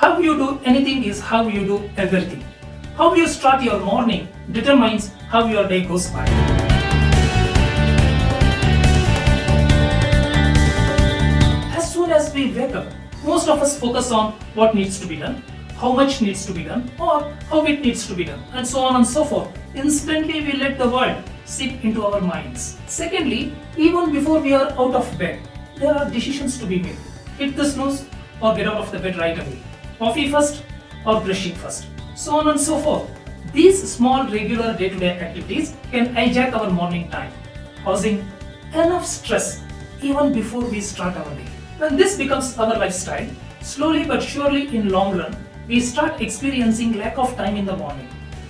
How you do anything is how you do everything. How you start your morning determines how your day goes by. As soon as we wake up, most of us focus on what needs to be done, how much needs to be done, or how it needs to be done, and so on and so forth. Instantly we let the world seep into our minds. Secondly, even before we are out of bed, there are decisions to be made. Hit the snooze or get out of the bed right away. Coffee first or brushing first. So on and so forth. These small regular day-to-day activities can hijack our morning time, causing enough stress even before we start our day. When this becomes our lifestyle, slowly but surely in long run, we start experiencing lack of time in the morning.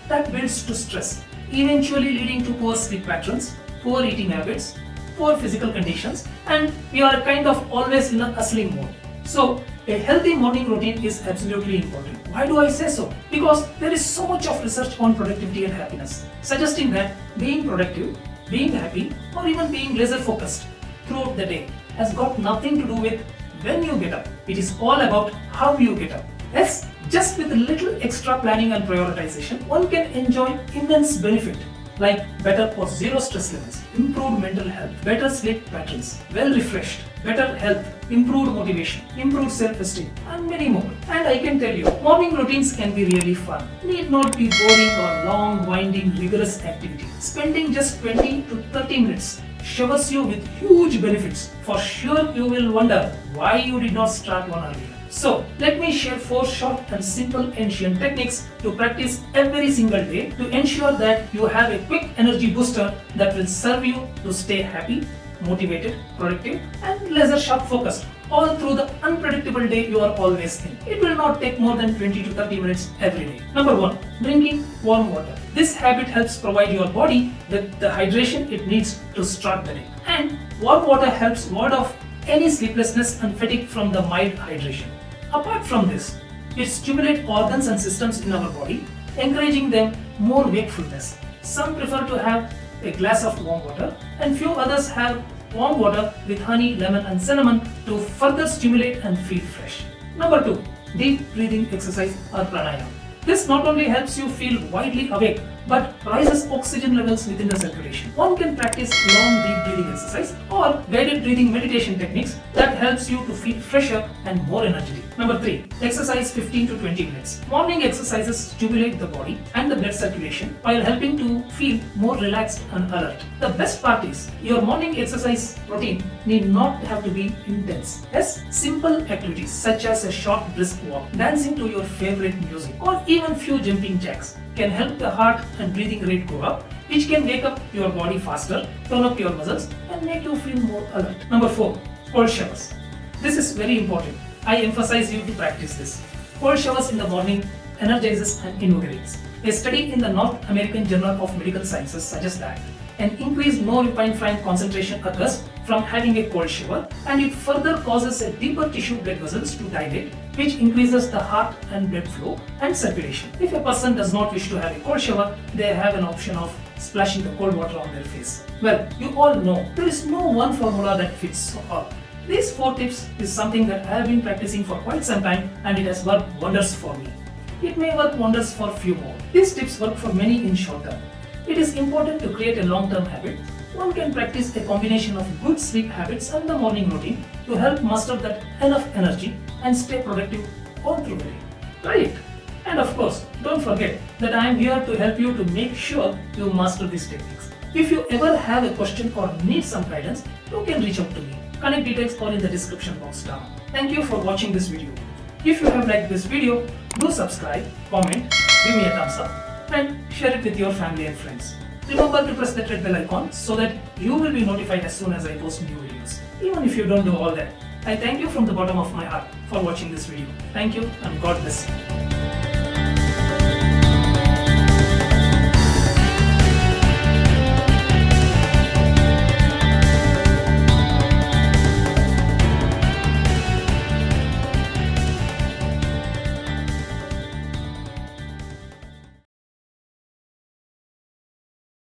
That builds to stress, eventually leading to poor sleep patterns, poor eating habits, poor physical conditions, and we are kind of always in a hustling mode. So, a healthy morning routine is absolutely important. Why do I say so? Because there is so much of research on productivity and happiness, suggesting that being productive, being happy, or even being laser focused throughout the day has got nothing to do with when you get up. It is all about how you get up. Yes, just with a little extra planning and prioritization, one can enjoy immense benefit like better or zero stress levels, improved mental health, better sleep patterns, well refreshed, better health, improved motivation, improved self-esteem, and many more. And I can tell you, morning routines can be really fun. Need not be boring or long, winding, rigorous activity. Spending just 20 to 30 minutes showers you with huge benefits. For sure, you will wonder why you did not start one earlier. So, let me share 4 short and simple ancient techniques to practice every single day to ensure that you have a quick energy booster that will serve you to stay happy, motivated, productive, and laser sharp focused all through the unpredictable day you are always in. It will not take more than 20 to 30 minutes every day. Number 1. Drinking warm water. This habit helps provide your body with the hydration it needs to start the day. And warm water helps ward off any sleeplessness and fatigue from the mild hydration. Apart from this, it stimulates organs and systems in our body, encouraging them more wakefulness. Some prefer to have a glass of warm water, and few others have warm water with honey, lemon, and cinnamon to further stimulate and feel fresh. Number 2. Deep breathing exercise or pranayama. This not only helps you feel widely awake, but raises oxygen levels within the circulation. One can practice long deep breathing exercise or guided breathing meditation techniques that helps you to feel fresher and more energetic. Number 3. Exercise 15 to 20 minutes. Morning exercises stimulate the body and the blood circulation while helping to feel more relaxed and alert. The best part is, your morning exercise routine need not have to be intense. Yes, simple activities such as a short brisk walk, dancing to your favorite music, or even few jumping jacks can help the heart and breathing rate go up, which can wake up your body faster, tone up your muscles, and make you feel more alert. Number 4. Cold showers. This is very important. I emphasize you to practice this. Cold showers in the morning energizes and invigorates. A study in the North American Journal of Medical Sciences suggests that an increased norepinephrine concentration occurs from having a cold shower, and it further causes a deeper tissue blood vessels to dilate, which increases the heart and blood flow and circulation. If a person does not wish to have a cold shower, they have an option of splashing the cold water on their face. Well, you all know there is no one formula that fits all. These 4 tips is something that I have been practicing for quite some time, and it has worked wonders for me. It may work wonders for few more. These tips work for many in short term. It is important to create a long-term habit. One can practice a combination of good sleep habits and the morning routine to help muster that enough energy and stay productive all through the day. Try it. And of course, don't forget that I am here to help you to make sure you master these techniques. If you ever have a question or need some guidance, you can reach out to me. Contact details are in the description box down. Thank you for watching this video. If you have liked this video, do subscribe, comment, give me a thumbs up, and share it with your family and friends. Remember to press that red bell icon so that you will be notified as soon as I post new videos. Even if you don't do all that, I thank you from the bottom of my heart for watching this video. Thank you, and God bless you.